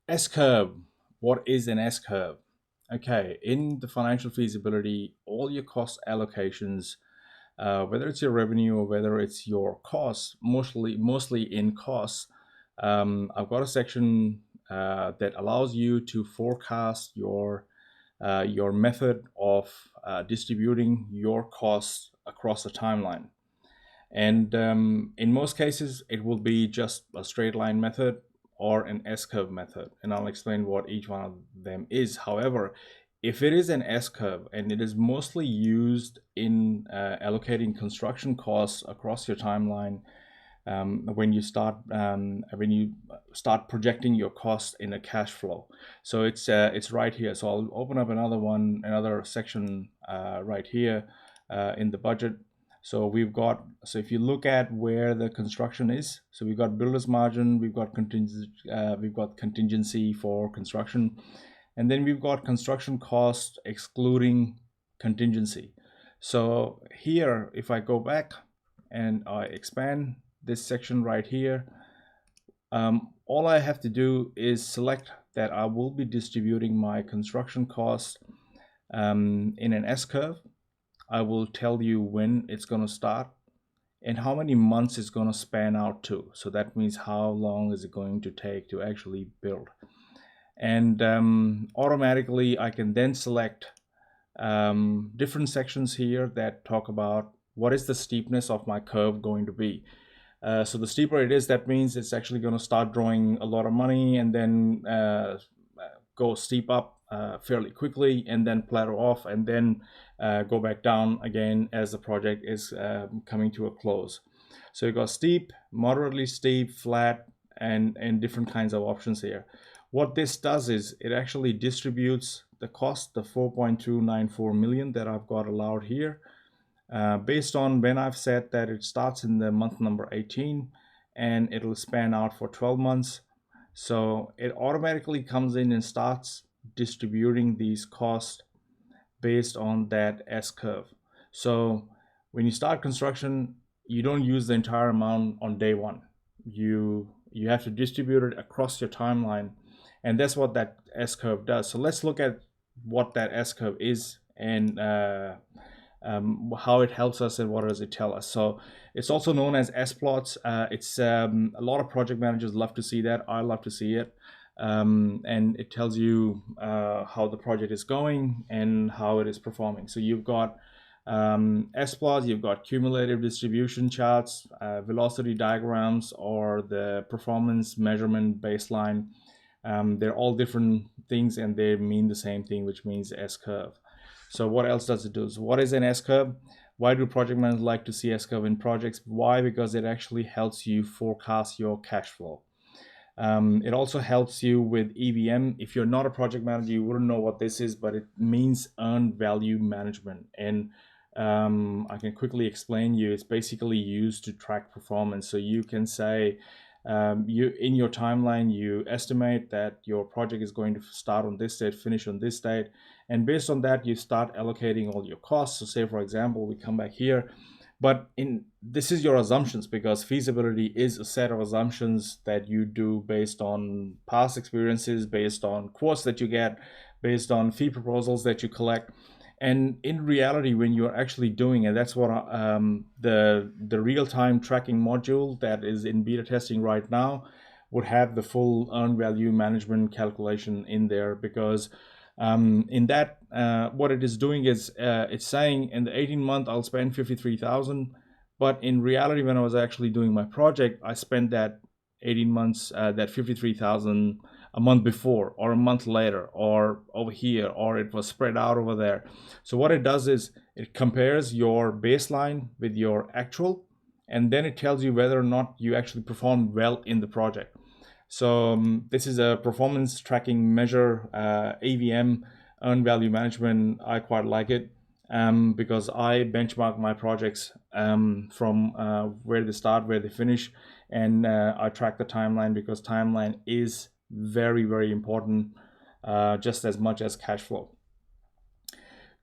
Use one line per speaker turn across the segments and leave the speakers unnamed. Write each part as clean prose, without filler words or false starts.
S-curve. What is an S-curve? Okay, in the financial feasibility, all your cost allocations, whether it's your revenue or whether it's your costs, mostly in costs, I've got a section that allows you to forecast your method of distributing your costs across a timeline. And in most cases, it will be just a straight line method or an S-curve method. And I'll explain what each one of them is. However, if it is an S-curve and it is mostly used in allocating construction costs across your timeline, when you start projecting your cost in a cash flow. So it's right here. So I'll open up another section right here in the budget. So if you look at where the construction is, so we've got builder's margin, we've got contingency for construction, and then we've got construction cost excluding contingency. So here, if I go back and I expand this section right here, all I have to do is select that I will be distributing my construction cost in an S-curve. I will tell you when it's going to start and how many months it's going to span out to. So that means how long is it going to take to actually build. And automatically I can then select different sections here that talk about what is the steepness of my curve going to be. So the steeper it is, that means it's actually going to start drawing a lot of money and then go steep up fairly quickly and then plateau off and then go back down again as the project is coming to a close. So you got steep, moderately steep, flat, and different kinds of options here. What this does is it actually distributes the cost, the 4.294 million that I've got allowed here, based on when I've said that it starts in the month number 18 and it'll span out for 12 months. So it automatically comes in and starts distributing these costs based on that S-curve. So when you start construction, you don't use the entire amount on day one. You have to distribute it across your timeline, and that's what that S-curve does. So let's look at what that S-curve is and how it helps us and what does it tell us. So it's also known as S-plots. It's a lot of project managers love to see that. I love to see it. And it tells you how the project is going and how it is performing. So you've got S-plots, you've got cumulative distribution charts, velocity diagrams, or the performance measurement baseline. They're all different things and they mean the same thing, which means S-curve. So what else does it do? So what is an S-curve? Why do project managers like to see S-curve in projects? Why? Because it actually helps you forecast your cash flow. It also helps you with EVM. If you're not a project manager, you wouldn't know what this is, but it means earned value management. And I can quickly explain you. It's basically used to track performance. So you can say, in your timeline, you estimate that your project is going to start on this date, finish on this date. And based on that, you start allocating all your costs. So say, for example, we come back here. But this is your assumptions, because feasibility is a set of assumptions that you do based on past experiences, based on quotes that you get, based on fee proposals that you collect. And in reality, when you're actually doing it, that's what the real-time tracking module that is in beta testing right now would have the full earned value management calculation in there, because in that, what it is doing is it's saying in the 18 month I'll spend 53,000, but in reality, when I was actually doing my project, I spent that 18 months, that 53,000 a month before, or a month later, or over here, or it was spread out over there. So what it does is it compares your baseline with your actual, and then it tells you whether or not you actually performed well in the project. So this is a performance tracking measure, AVM, earned value management. I quite like it because I benchmark my projects from where they start, where they finish, and I track the timeline, because timeline is very, very important, just as much as cash flow.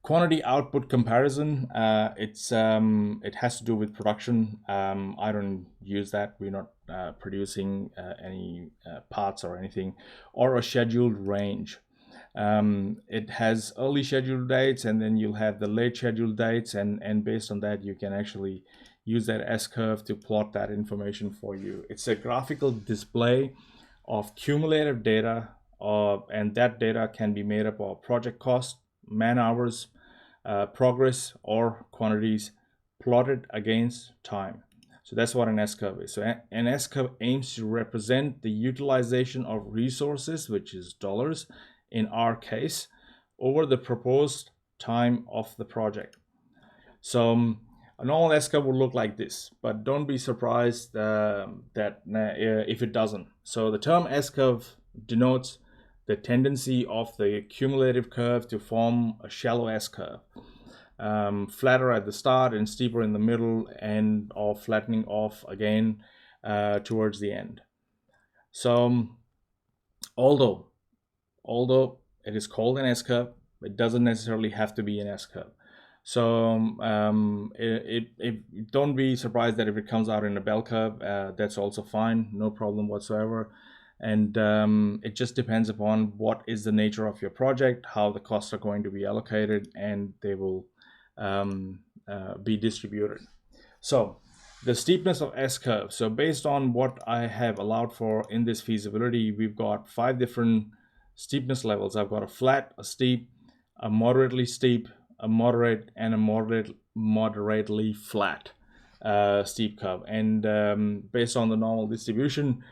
Quantity output comparison, it has to do with production. I don't use that. We're not producing any parts or anything, or a scheduled range. It has early scheduled dates, and then you'll have the late scheduled dates, and based on that you can actually use that S-curve to plot that information for you. It's a graphical display of cumulative data, and that data can be made up of project cost, man hours, progress, or quantities plotted against time. So that's what an S-curve is. So an S-curve aims to represent the utilization of resources, which is dollars in our case, over the proposed time of the project. So a normal S-curve will look like this, but don't be surprised if it doesn't. So the term S-curve denotes the tendency of the cumulative curve to form a shallow S-curve, flatter at the start and steeper in the middle, and or flattening off again towards the end. So although it is called an S-curve, it doesn't necessarily have to be an S-curve. So don't be surprised that if it comes out in a bell curve, that's also fine, no problem whatsoever. And it just depends upon what is the nature of your project, how the costs are going to be allocated, and they will be distributed. So the steepness of S-curve. So based on what I have allowed for in this feasibility, we've got 5 different steepness levels. I've got a flat, a steep, a moderately steep, a moderate, and a moderately flat steep curve. And based on the normal distribution,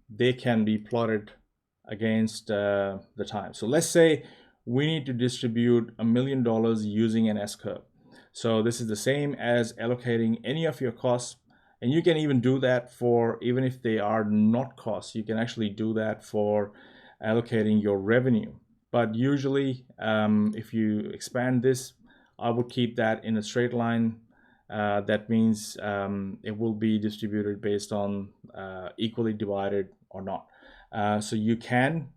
they can be plotted against the time. So let's say we need to distribute $1 million using an S-curve. So this is the same as allocating any of your costs, and you can even do that for, even if they are not costs, you can actually do that for allocating your revenue. But usually if you expand this, I would keep that in a straight line. That means it will be distributed based on equally divided or not. So you can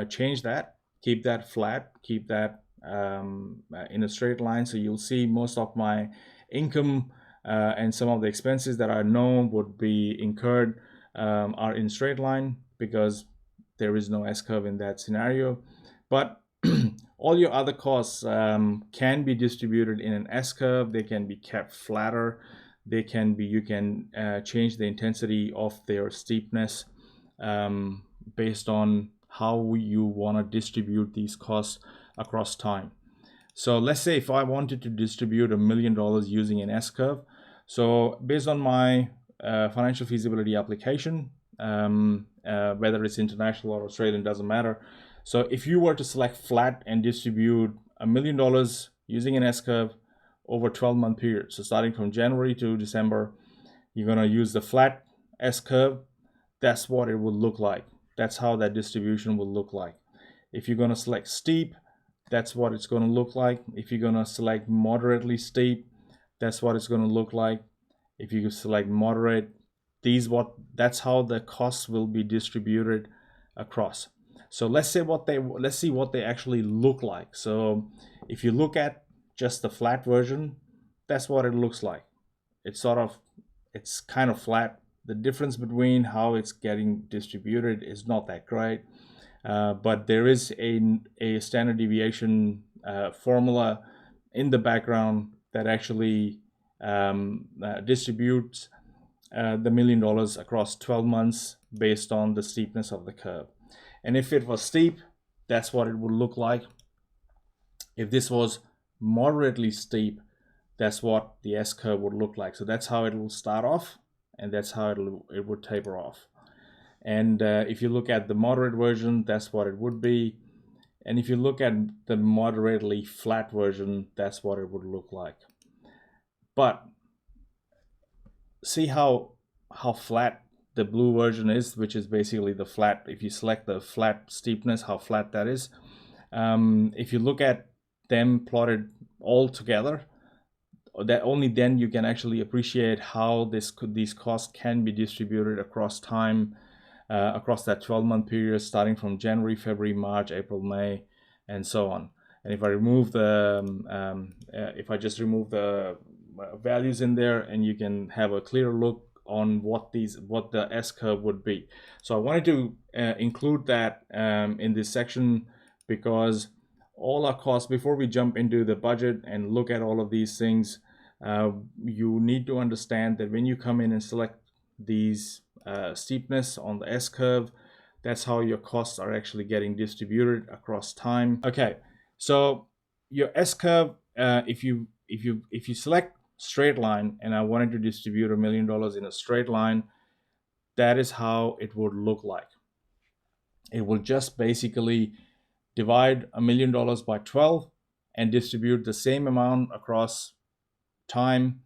change that, keep that flat, keep that in a straight line. So you'll see most of my income and some of the expenses that I know would be incurred are in straight line, because there is no S-curve in that scenario. But all your other costs can be distributed in an S-curve. They can be kept flatter. They can be, you can change the intensity of their steepness based on how you want to distribute these costs across time. So let's say if I wanted to distribute $1 million using an S-curve, so based on my financial feasibility application, whether it's international or Australian, doesn't matter. So if you were to select flat and distribute $1 million using an S-curve over a 12-month period, so starting from January to December, you're going to use the flat S-curve. That's what it will look like. That's how that distribution will look like. If you're going to select steep, that's what it's going to look like. If you're going to select moderately steep, that's what it's going to look like. If you select moderate, that's how the costs will be distributed across. So let's see what they actually look like. So if you look at just the flat version, that's what it looks like. It's kind of flat. The difference between how it's getting distributed is not that great, but there is a standard deviation formula in the background that actually distributes the $1 million across 12 months based on the steepness of the curve. And if it was steep, that's what it would look like. If this was moderately steep, that's what the S-curve would look like. So that's how it will start off, and that's how it would taper off. And if you look at the moderate version, that's what it would be. And if you look at the moderately flat version, that's what it would look like. But see how flat the blue version is, which is basically the flat. If you select the flat steepness, how flat that is. If you look at them plotted all together, that only then you can actually appreciate how these costs can be distributed across time, across that 12-month period, starting from January, February, March, April, May, and so on. And if I remove if I just remove the values in there, and you can have a clearer look on what the S curve would be. So I wanted to include that in this section, because all our costs, before we jump into the budget and look at all of these things, you need to understand that when you come in and select these steepness on the S curve, that's how your costs are actually getting distributed across time. Okay, so your S curve, if you select straight line, and I wanted to distribute $1 million in a straight line, that is how it would look like. It will just basically divide $1 million by 12 and distribute the same amount across time,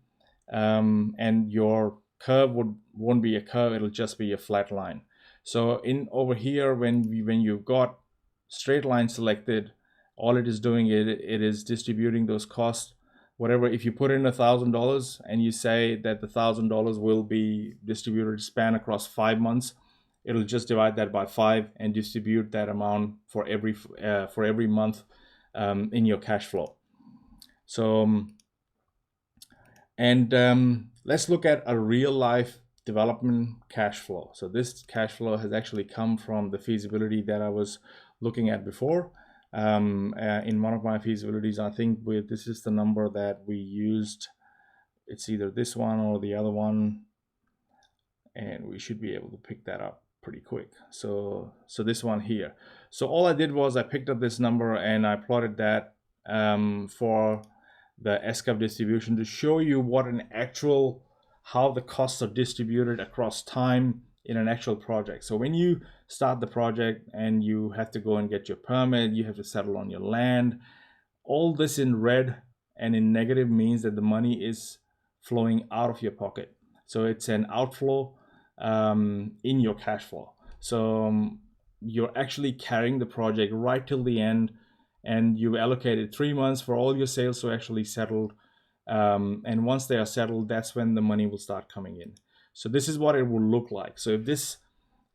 and your curve won't be a curve, it'll just be a flat line. So in over here, when you've got straight line selected, all it is doing, it is distributing those costs. Whatever, if you put in $1,000 and you say that the $1,000 will be distributed span across 5 months, it'll just divide that by 5 and distribute that amount for every month in your cash flow. So let's look at a real life development cash flow. So this cash flow has actually come from the feasibility that I was looking at before. In one of my feasibilities, I think this is the number that we used. It's either this one or the other one, and we should be able to pick that up pretty quick. So this one here. So all I did was I picked up this number and I plotted that for the S-curve distribution to show you what how the costs are distributed across time in an actual project. So when you start the project and you have to go and get your permit, you have to settle on your land, all this in red and in negative means that the money is flowing out of your pocket. So it's an outflow in your cash flow. So you're actually carrying the project right till the end, and you've allocated 3 months for all your sales to actually settle. And once they are settled, that's when the money will start coming in. So this is what it will look like. So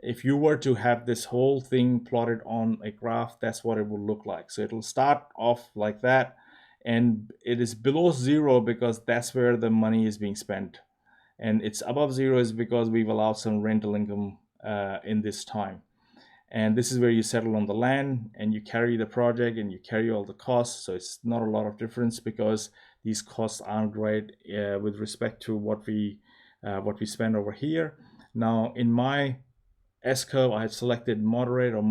if you were to have this whole thing plotted on a graph, that's what it will look like. So it'll start off like that, and it is below zero because that's where the money is being spent. And it's above zero is because we've allowed some rental income in this time. And this is where you settle on the land and you carry the project and you carry all the costs. So it's not a lot of difference because these costs aren't great with respect to what we spend over here. Now in my S-curve, I had selected moderate or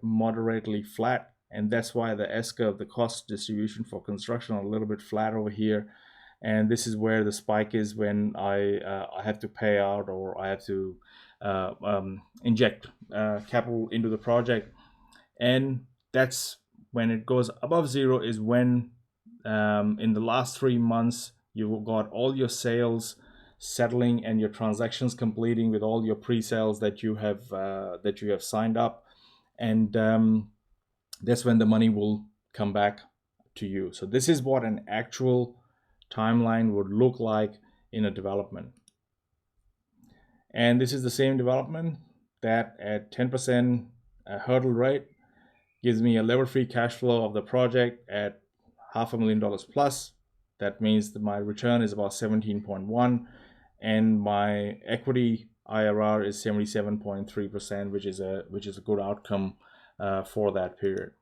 moderately flat, and that's why the S-curve, the cost distribution for construction, are a little bit flat over here. And this is where the spike is when I have to pay out or I have to inject capital into the project. And that's when it goes above zero is when in the last 3 months you've got all your sales settling and your transactions completing with all your pre-sales that you have signed up, and that's when the money will come back to you. So this is what an actual timeline would look like in a development. And this is the same development that at 10% hurdle rate gives me a lever free cash flow of the project at $500,000 plus. That means that my return is about 17.1, and my equity IRR is 77.3%, which is a good outcome for that period.